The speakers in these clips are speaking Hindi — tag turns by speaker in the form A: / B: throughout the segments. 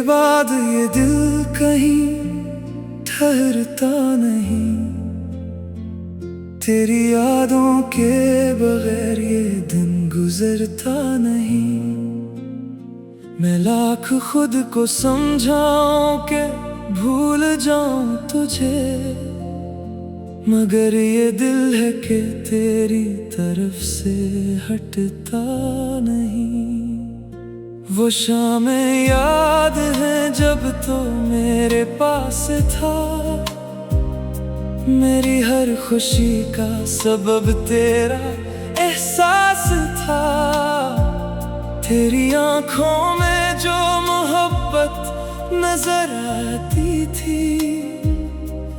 A: बाद ये दिल कहीं ठहरता नहीं, तेरी यादों के बगैर ये दिन गुजरता नहीं। मैं लाख खुद को समझाऊं कि भूल जाऊं तुझे, मगर ये दिल है कि तेरी तरफ से हटता नहीं। वो शामें याद है जब तो मेरे पास था, मेरी हर खुशी का सबब तेरा एहसास था। तेरी आंखों में जो मोहब्बत नजर आती थी,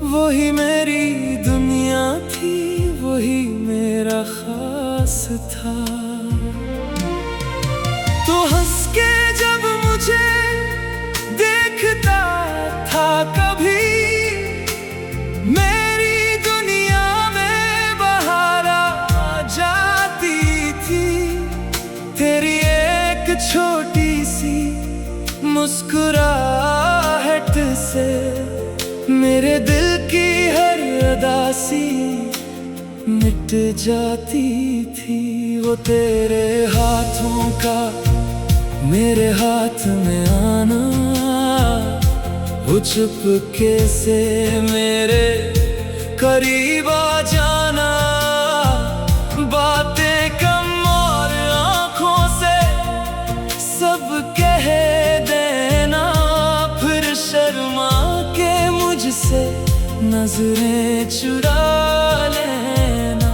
A: वही मेरी दुनिया थी, वही मेरा खास था। तो हंस के जब मुझे देखता था कभी, मेरी दुनिया में बहार आ जाती थी। तेरी एक छोटी सी मुस्कुराहट से मेरे दिल की हर उदासी मिट जाती थी। वो तेरे हाथों का मेरे हाथ में आना, वो चुपके से मेरे करीब आ जाना, बातें कम और आंखों से सब कह देना, फिर शर्मा के मुझसे नजरें चुरा लेना।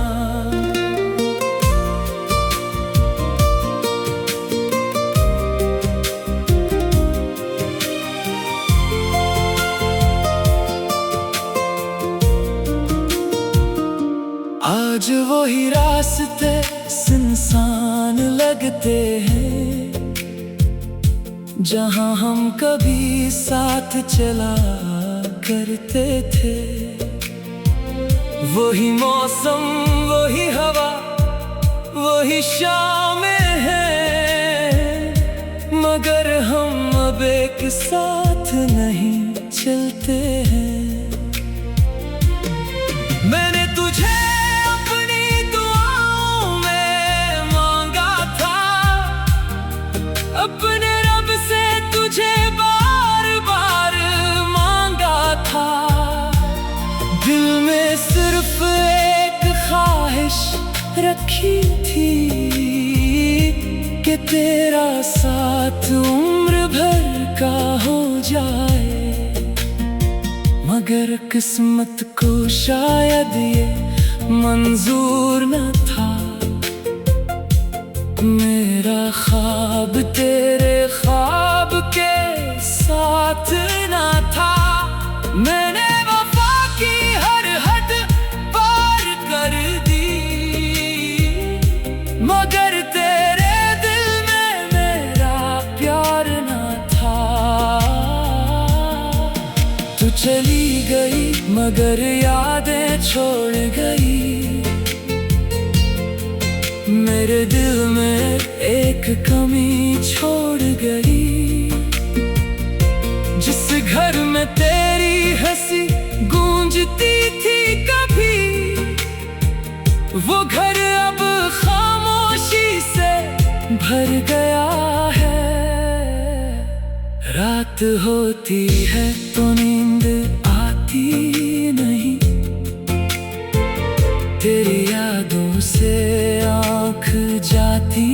A: आज वही रास्ते सुनसान लगते हैं, जहां हम कभी साथ चला करते थे। वही मौसम, वही हवा, वही शामें हैं, मगर हम अब एक साथ नहीं चलते हैं। मैंने तुझे अपनी दुआओं में मांगा था, अपने रब से तुझे बार बार मांगा था। दिल में सिर्फ एक ख्वाहिश रखी थी कि तेरा साथ उम्र भर का हो जाए, मगर किस्मत को शायद ये मंजूर न था। मेरा ख्वाब तेरे ख्वाब के साथ न था। मैंने वफा की हर हद पार कर दी, मगर तेरे दिल में मेरा प्यार न था। तू चली गई मगर यादें छोड़ गई, मेरे दिल में एक कमी छोड़ गई। जिस घर में तेरी हंसी गूंजती थी कभी, वो घर अब खामोशी से भर गया है। रात होती है तो नींद आती नहीं, तेरी यादों से आँख जाती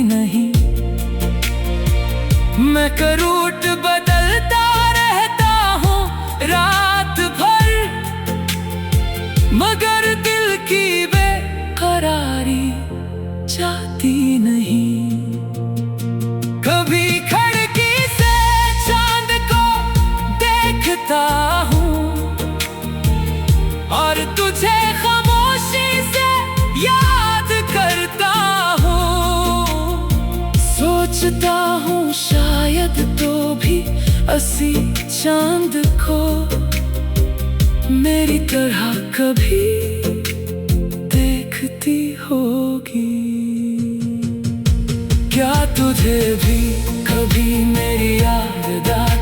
A: नहीं। मैं करूट बदलता रहता हूँ रात भर, मगर दिल की बेकरारी जाती नहीं। कभी खिड़की से चांद को देखता हूँ और तुझे याद करता हूँ। सोचता हूँ शायद तो भी असी चांद को मेरी तरह कभी देखती होगी। क्या तुझे भी कभी मेरी याद आती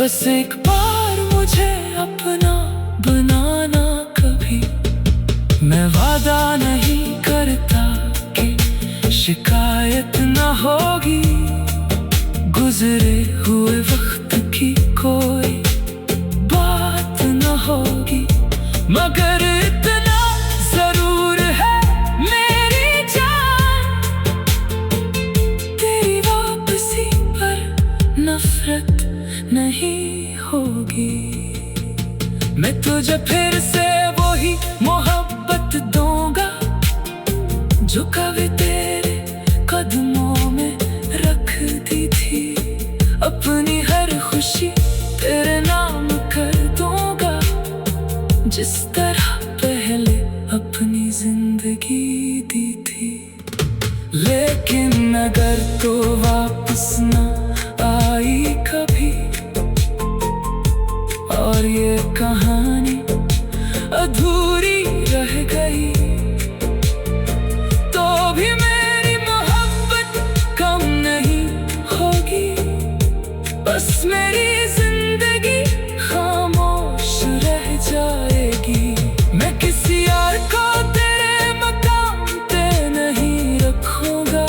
A: बस एक बार मुझे अपना बनाना कभी। मैं वादा नहीं करता कि शिकायत न होगी, गुजरे हुए वक्त की कोई बात न होगी, मगर इतना जरूर है मेरी जान, तेरी वापसी पर नफरत नहीं होगी। मैं तुझे फिर से वही मोहब्बत दूंगा जो कभी तेरे कदमों में रख दी थी। अपनी हर खुशी तेरे नाम कर दूंगा, जिस तरह पहले अपनी जिंदगी दी थी। लेकिन अगर तो वापस न आई कभी और ये कहानी अधूरी रह गई, तो भी मेरी मोहब्बत कम नहीं होगी। बस मेरी जिंदगी खामोश रह जाएगी। मैं किसी और को तेरे मकाम पे नहीं रखूंगा,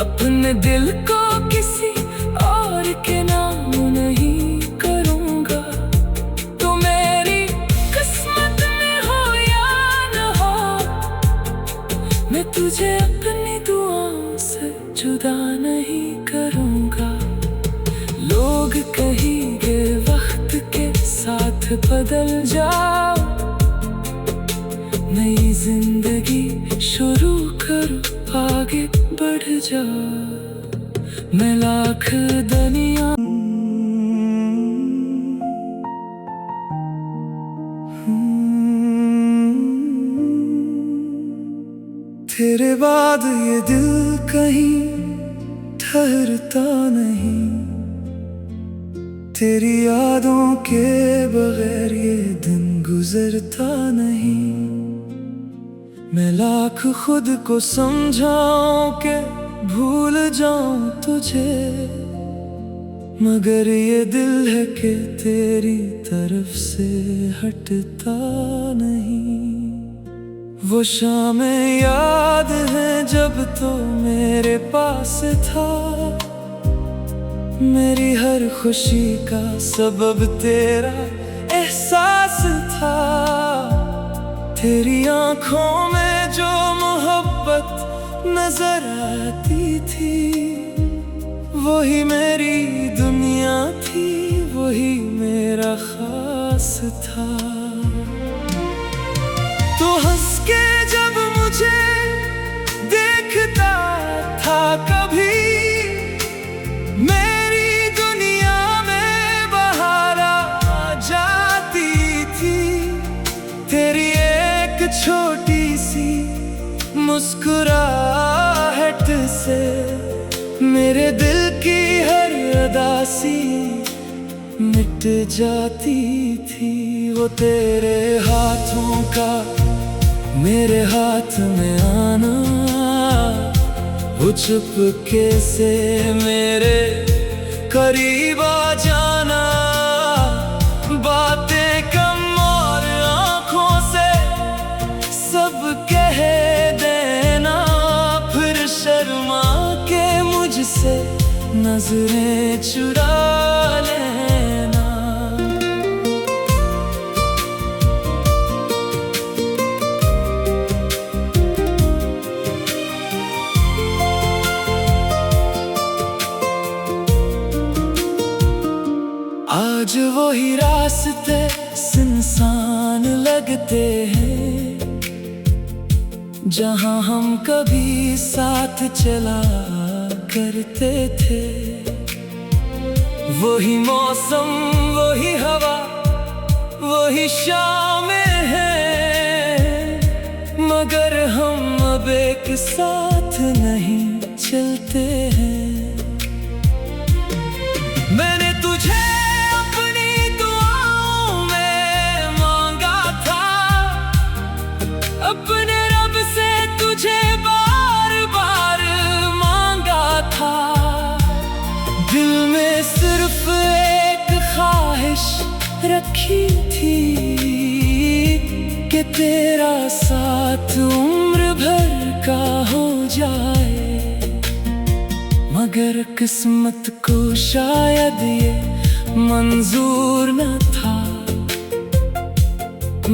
A: अपने दिल को किसी और के नाम नहीं करूंगा। तो मेरी किस्मत में हो या न हो, मैं तुझे अपनी दुआओं से जुदा नहीं करूंगा। लोग कहेंगे वक्त के साथ बदल जाओ, नई जिंदगी शुरू करो, आगे बढ़ जाओ। मैं लाख दुनिया तेरे बाद ये दिल कहीं ठहरता नहीं, तेरी यादों के बगैर ये दिन गुजरता नहीं। मैं लाख खुद को समझाऊं कि भूल जाऊं तुझे, मगर ये दिल है कि तेरी तरफ से हटता नहीं। वो शामें याद है जब तो मेरे पास था, मेरी हर खुशी का सबब तेरा एहसास था। तेरी आंखों में जो मोहब्बत नजर आती थी, वही मेरी दुनिया थी, वही मेरा खास था। तो हंस के जब मुझे देखता था कभी, मेरी दुनिया में बहार आ जाती थी। तेरी एक छोटी सी मुस्कुराहट से मेरे दिल की हर उदासी मिट जाती थी। वो तेरे हाथों का मेरे हाथ में आना, वो चुपके से मेरे करीब आ जाना, बातें कम और आंखों से सब कह देना, फिर शर्मा के मुझसे नजरें चुरा लेना। आज वही रास्ते सुनसान लगते हैं, जहां हम कभी साथ चला करते थे। वही मौसम, वही हवा, वही शामें हैं, मगर हम अब एक साथ नहीं चलते हैं। मैंने तुझे अपनी दुआओं में मांगा था, अपने रब से तुझे बार बार मांगा था। दिल में सिर्फ रखी थी कि तेरा साथ उम्र भर का हो जाए, मगर किस्मत को शायद ये मंजूर न था।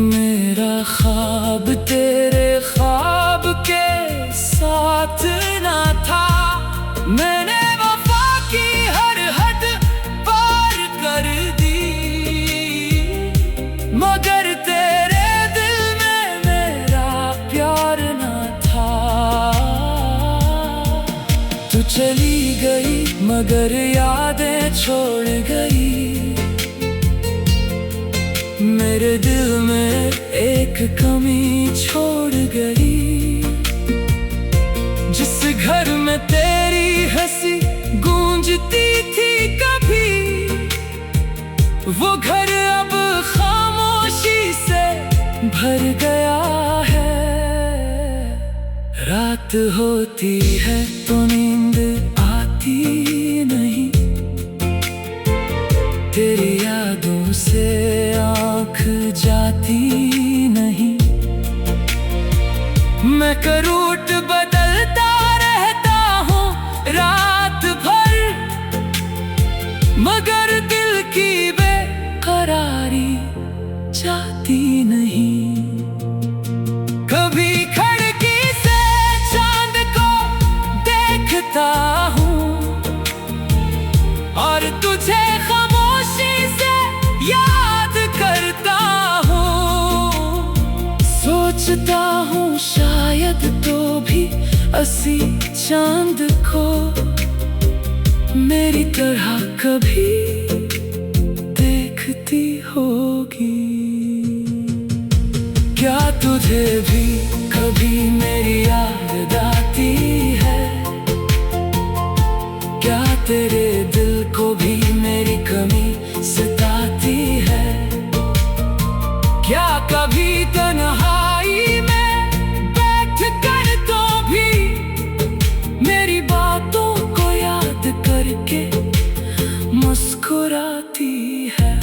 A: मेरा ख्वाब तेरे ख्वाब के साथ न था। मैंने वफा की हर हद पार कर दी, मगर तेरे दिल में मेरा प्यार न था। तू चली गई मगर यादें छोड़ गई, मेरे दिल में एक कमी छोड़ गई। जिस घर में तेरी हंसी गूंजती थी कभी, वो घर अब खामोशी से भर गया है। रात होती है तो नींद आती नहीं, तेरी यादों से आँख जाती नहीं। मैं करूट बदलता रहता हूँ रात भर, मगर दिल की बेकरारी जाती नहीं। कभी खिड़की से चांद को देखता हूँ और तुझे खामोशी से याद करता हूँ। सोचता हूँ शायद तो भी असी चांद को मेरी तरह कभी देखती होगी। क्या तुझे भी कभी मेरी याद आती है? क्या तेरे दिल को भी मेरी कमी सताती है? क्या कभी तन्हाई में बैठ कर तो भी मेरी बातों को याद करके मुस्कुराती है?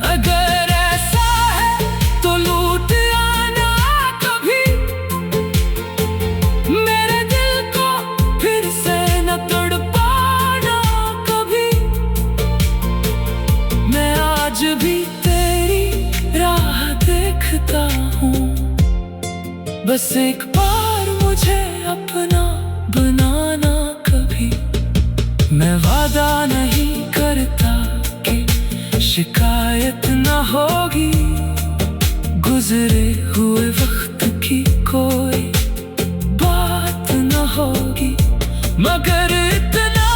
A: अगर ऐसा है तो लूट आना कभी मेरे दिल को, फिर से न तड़पाना कभी। मैं आज भी तेरी राह देखता हूँ, बस एक बार मुझे अपना बनाना कभी। मैं वादा नहीं करता कि शिकायत न होगी, गुजरे हुए वक्त की कोई बात न होगी, मगर इतना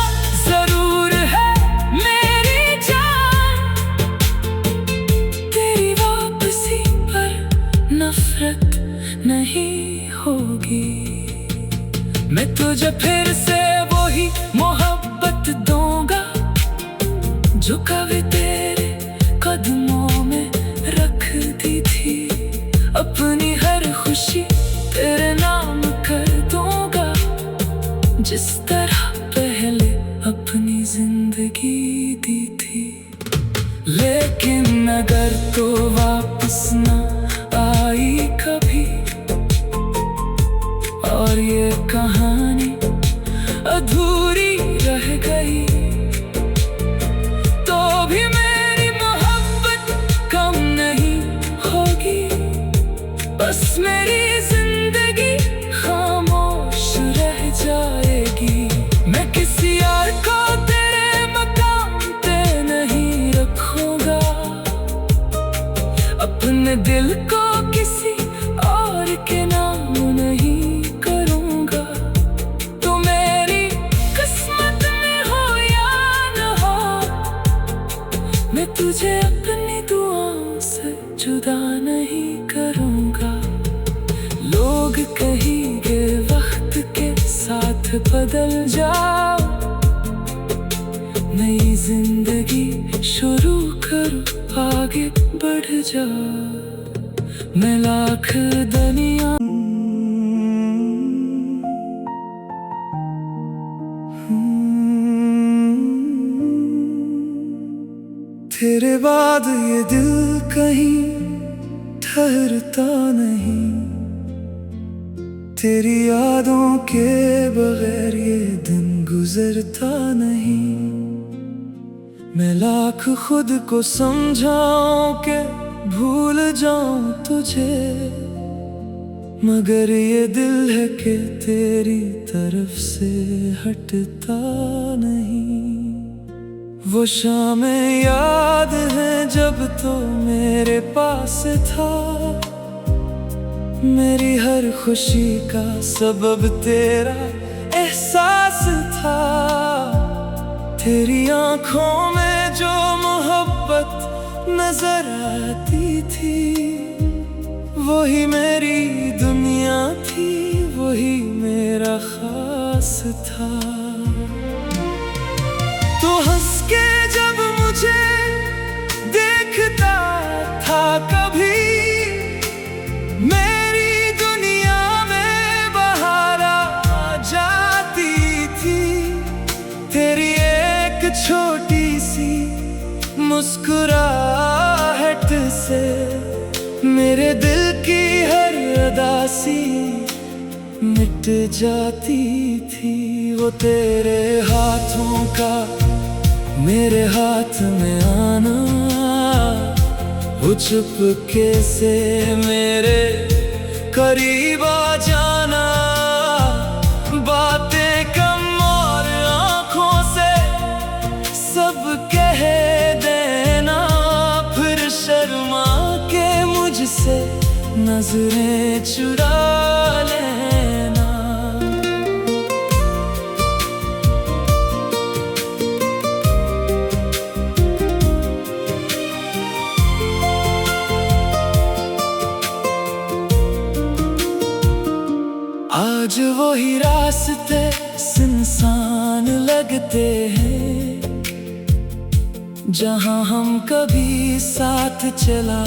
A: जरूर है मेरी जान, तेरी वापसी पर नफरत नहीं होगी। मैं तुझे फिर से वही मोहब्बत दूंगा जो कभी तेरे कदमों में रख दी थी। अपनी हर खुशी तेरे नाम कर दूंगा, जिस तरह पहले अपनी जिंदगी दी थी। लेकिन अगर तो वापस न आई कभी और ये कहानी अधूरी रह गई, तो भी मेरी मोहब्बत कम नहीं होगी। बस मेरी जिंदगी खामोश रह जाएगी। मैं किसी और को तेरे मकाम पे नहीं रखूंगा, अपने दिल को किसी और के नाम नहीं करूंगा। तो मेरी किस्मत में हो या न हो, मैं तुझे अपनी दुआओं से जुदा नहीं करूंगा। लोग कहेंगे वक्त के साथ बदल जाओ, नई जिंदगी शुरू करो, आगे बढ़ जाओ। मैं लाख दुनिया तेरे बाद ये दिल कहीं ठहरता नहीं, तेरी यादों के बगैर ये दिन गुजरता नहीं। मैं लाख खुद को समझाऊं कि भूल जाऊं तुझे, मगर ये दिल है कि तेरी तरफ से हटता नहीं। वो शामें याद है जब तो मेरे पास था, मेरी हर खुशी का सबब तेरा एहसास था। तेरी आंखों में जो मोहब्बत नजर आती थी, वही मेरी दुनिया थी, वही मेरा खास था। तो हंस के जब मुझे देखता था कभी, मेरी दुनिया में बहार आ जाती थी। तेरी एक छोटी सी मुस्कुराहट से मेरे दिल की हर उदासी मिट जाती थी। वो तेरे हाथों का मेरे हाथ में आना, वो चुपके से मेरे करीब आ जाना, बातें कम और आंखों से सब कह देना, फिर शर्मा के मुझसे नजरें चुरा लेना। आज वही रास्ते सुनसान लगते हैं, जहां हम कभी साथ चला।